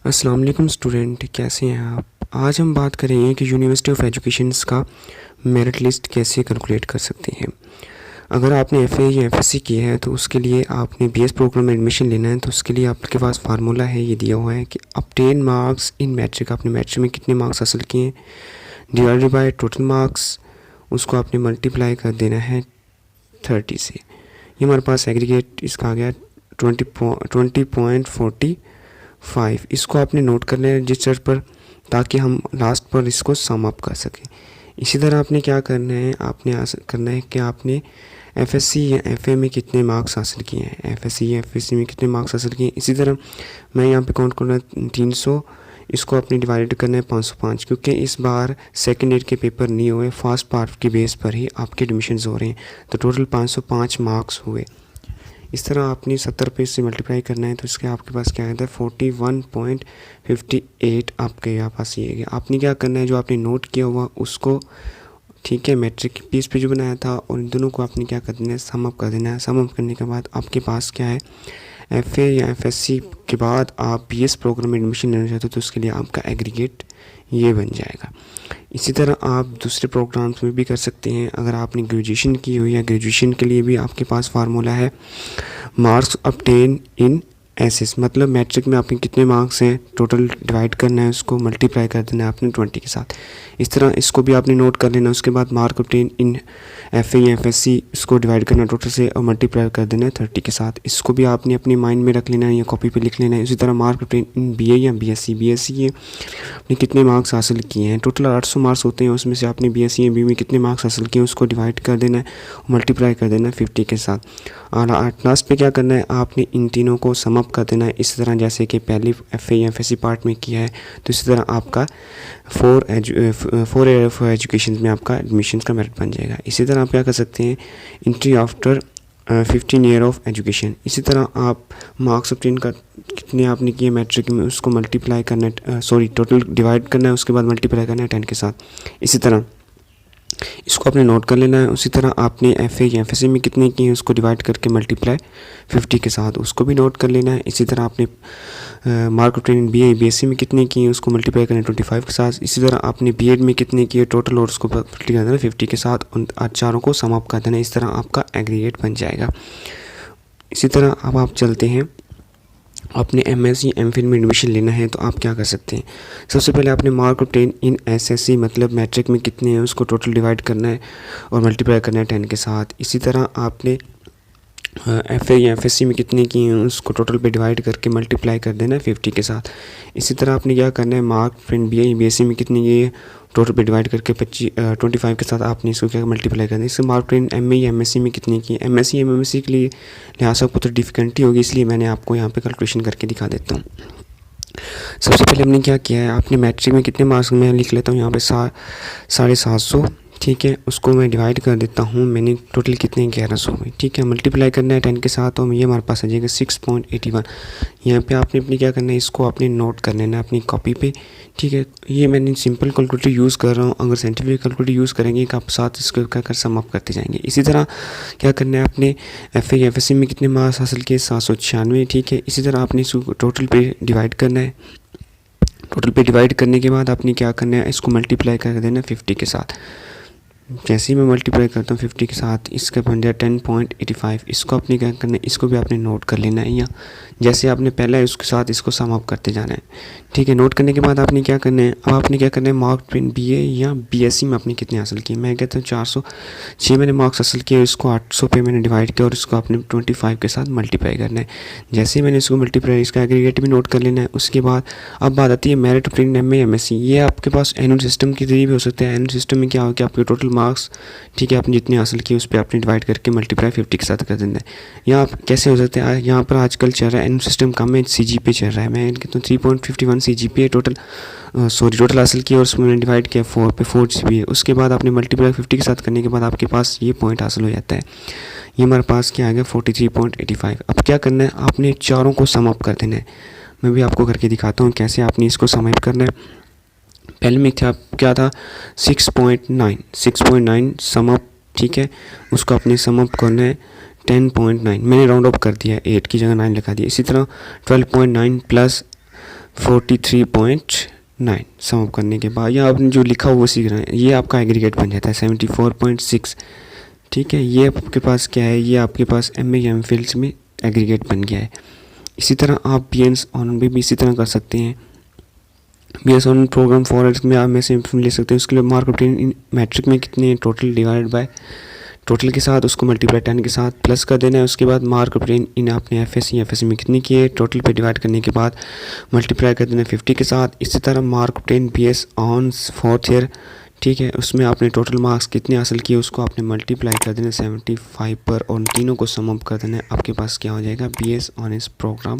अस्सलाम वालेकुम स्टूडेंट, कैसे हैं आप। आज हम बात करेंगे कि यूनिवर्सिटी ऑफ एजुकेशंस का मेरिट लिस्ट कैसे कैलकुलेट कर सकते हैं। अगर आपने एफए या एफएससी की है तो उसके लिए आपने बीएस प्रोग्राम में एडमिशन लेना है, तो उसके लिए आपके पास फार्मूला है, ये दिया हुआ है कि obtain मार्क्स इन मैट्रिक। आपने मैट्रिक में कितने मार्क्स हासिल किए हैं डिवाइडेड बाय टोटल मार्क्स, उसको आपने मल्टीप्लाई कर देना है 30 से। ये हमारे पास एग्रीगेट इसका आ गया 20.45। इसको आपने नोट करना है रजिस्टर पर, ताकि हम लास्ट पर इसको सम अप कर सकें। इसी तरह आपने क्या करना है, आपने करना है कि आपने एफएससी या एफए में कितने मार्क्स हासिल किए हैं, एफएससी या एफएससी में कितने मार्क्स हासिल किए हैं। इसी तरह मैं यहाँ पे काउंट करना 300, इसको आपने डिवाइड करना है 505, क्योंकि इस बार सेकेंड ईयर के पेपर नहीं हुए, फर्स्ट पार्ट के बेस पर ही आपके एडमिशन हो रहे हैं, तो टोटल 505 मार्क्स हुए। इस तरह आपने 70 पे से मल्टीप्लाई करना है, तो इसके आपके पास क्या आता है 41.58 आपके यहाँ पास ये गया। आपने क्या करना है, जो आपने नोट किया हुआ उसको, ठीक है, मैट्रिक पीस पे जो बनाया था, और इन दोनों को आपने क्या कर देना है, सम अप कर देना है। सम अप करने के बाद आपके पास क्या है, एफए या एफएससी के बाद आप बीएस प्रोग्राम में एडमिशन लेना चाहते हो, तो उसके लिए आपका एग्रीगेट ये बन जाएगा। इसी तरह आप दूसरे प्रोग्राम्स में भी कर सकते हैं। अगर आपने ग्रेजुएशन की हुई है, ग्रेजुएशन के लिए भी आपके पास फार्मूला है मार्क्स ऑब्टेन इन एसएस, मतलब मैट्रिक में आपके कितने मार्क्स हैं, टोटल डिवाइड करना है, उसको मल्टीप्लाई कर देना है आपने 20 के साथ। इस तरह इसको भी आपने नोट कर लेना। उसके बाद मार्क ऑब्टेन इन एफए या एफएससी, इसको डिवाइड करना टोटल से और मल्टीप्लाई कर देना है 30 के साथ। इसको भी आपने अपने माइंड में रख लेना है या कॉपी पे लिख लेना है। इसी तरह मार्क ऑब्टेन इन बीए या बीएससी, ये आपने कितने मार्क्स हासिल किए हैं, टोटल 800 मार्क्स होते हैं, उसमें से आपने बीएससी या बी में कितने मार्क्स हासिल किए हैं उसको डिवाइड कर देना है, मल्टीप्लाई कर देना है 50 के साथ। और लास्ट पे क्या करना है, आपने इन तीनों को सम अप कर देना है, इस तरह जैसे कि पहले एफए या एफएससी पार्ट में किया है। तो इसी तरह आपका 4 ईयर ऑफ एजुकेशन में आपका एडमिशन का मेरिट बन जाएगा। इसी तरह आप क्या कर सकते हैं, entry after 15 year of education. इसी तरह आप मार्क्स ऑब्टेन का कितने आपने किए मैट्रिक में, उसको मल्टीप्लाई करना है, टोटल डिवाइड करना है, उसके बाद मल्टीप्लाई करना है 10 के साथ। इसी तरह इसको आपने नोट कर लेना है। उसी तरह आपने एफए या एफएससी में कितने किए हैं उसको डिवाइड करके मल्टीप्लाई 50 के साथ, उसको भी नोट कर लेना है। इसी तरह आपने मार्क ऑब्टेन बीए बीएससी में कितने किए हैं उसको मल्टीप्लाई करना है 25 के साथ। इसी तरह आपने बीएड में कितने किए टोटल, और उसको मल्टीप्लाई कर देना 50 के साथ, उन चारों को सम अप कर देना। इस तरह आपका एग्रीगेट बन जाएगा। इसी तरह अब आप चलते हैं, आपने एमएससी एमफिल में एडमिशन लेना है, तो आप क्या कर सकते हैं। सबसे पहले आपने मार्क ऑब्टेन इन एसएससी, मतलब मैट्रिक में कितने हैं उसको टोटल डिवाइड करना है और मल्टीप्लाई करना है 10 के साथ। इसी तरह आपने एफए या एफएससी में कितने किए हैं उसको टोटल पे डिवाइड करके मल्टीप्लाई कर देना है 50 के साथ। इसी तरह आपने क्या करना है, मार्क ऑब्टेन बीए बीएससी में कितने किए टोटल पे डिवाइड करके 25 के साथ आपने इसको क्या मल्टीप्लाई करना है। इससे मार्क ऑब्टेन एमए या एमएससी में कितने किए, एमएससी एमएससी के लिए लिहाजा को तो डिफिकल्टी होगी, इसलिए मैंने आपको यहाँ पे कैलकुलेशन करके दिखा देता हूँ। सबसे पहले हमने क्या किया है, आपने मैट्रिक में कितने मार्क्स, मैं लिख लेता हूँ यहाँ पे 750, ठीक है, उसको मैं डिवाइड कर देता हूँ, मैंने टोटल कितने 1100 में, ठीक है, मल्टीप्लाई करना है 10 के साथ, तो ये हमारे पास आ जाएगा 6.81। यहाँ पे आपने अपने क्या करना है, इसको आपने नोट कर लेना है अपनी कॉपी पे, ठीक है। ये मैंने सिंपल कैलकुलेटर यूज़ कर रहा हूँ, अगर साइंटिफिक कैलकुलेटर यूज़ करेंगे आप साथ इसको कर सम अप करते जाएंगे। इसी तरह क्या करना है, आपने एफए या एफएससी में कितने मार्क्स हासिल किए 796, ठीक है। इसी तरह आपने इसको टोटल पे डिवाइड करना है, टोटल पे डिवाइड करने के बाद आपने क्या करना है, इसको मल्टीप्लाई कर देना 50 के साथ। जैसे ही मैं मल्टीप्लाई करता हूँ 50 के साथ, इसका बन जाए 10.85। इसको आपने क्या करना है, इसको भी आपने नोट कर लेना है, या जैसे आपने पहले उसके साथ इसको सम अप करते जाना है, ठीक है। नोट करने के बाद आपने क्या करना है, अब आपने क्या करना है, मार्क ऑब्टेन बीए या बीएससी में आपने कितने हासिल किए, मैं कहता हूँ 406 मैंने मार्क्स हासिल किए, इसको 800 पे मैंने डिवाइड किया और इसको आपने 25 के साथ मल्टीप्लाई करना है। जैसे ही मैंने इसको मल्टीप्लाई, इसका एग्रीगेट भी नोट कर लेना है। उसके बाद अब बात आती है मेरिट ऑब्टेन एमए एमएससी। ये आपके पास एनुअल सिस्टम के जरिए भी हो सकता है। एनुअल सिस्टम में क्या हो कि आपके टोटल मार्क्स, ठीक है, आपने जितने हासिल किए उस पर आपने डिवाइड करके मल्टीप्लाई 50 के साथ कर देना है। यहाँ आप कैसे हो सकते हैं, यहाँ पर आजकल चल रहा है एनुअल सिस्टम कम है, सीजीपीए चल रहा है, मैं कहता हूँ 3.51 सीजीपीए टोटल हासिल किया और उसमें मैंने डिवाइड किया 4 पे, 4 जीपीए। उसके बाद आपने मल्टीप्लाई 50 के साथ करने के बाद आपके पास ये पॉइंट हासिल हो जाता है। ये हमारे पास क्या आ गया 43.85। अब क्या करना है, आपने चारों को सम अप कर देना है। मैं भी आपको करके दिखाता हूँ कैसे आपने इसको सम अप करना है। पहले में क्या था 6.9 सम अप, ठीक है, उसको आपने सम अप करना है 10.9, मैंने राउंड अप कर दिया, 8 की जगह 9 लिखा दिया। इसी तरह 12.9 प्लस 43.9 सम अप करने के बाद, या आपने जो लिखा वो सीख रहे हैं, ये आपका एग्रीगेट बन जाता है 74.6। ठीक है, ये आपके पास क्या है, ये आपके पास MA या MPhil में एग्रीगेट बन गया है। इसी तरह आप BS ऑन भी इसी तरह कर सकते हैं। BS ऑन प्रोग्राम फॉर में आप में से ले सकते हैं। उसके लिए मार्क ऑब्टेन मैट्रिक में कितने टोटल डिवाइड बाय टोटल के साथ उसको मल्टीप्लाई 10 के साथ प्लस कर देना है। उसके बाद मार्क ऑब्टेन इन आपने FSC में कितनी की है, टोटल पे डिवाइड करने के बाद मल्टीप्लाई कर देना 50 के साथ। इसी तरह mark obtain BS on 4th year, ठीक है, उसमें आपने टोटल मार्क्स कितने हासिल किए उसको आपने मल्टीप्लाई कर देना 75 पर, और उन तीनों को सम अप कर देना है। आपके पास क्या हो जाएगा, BS ऑन इस प्रोग्राम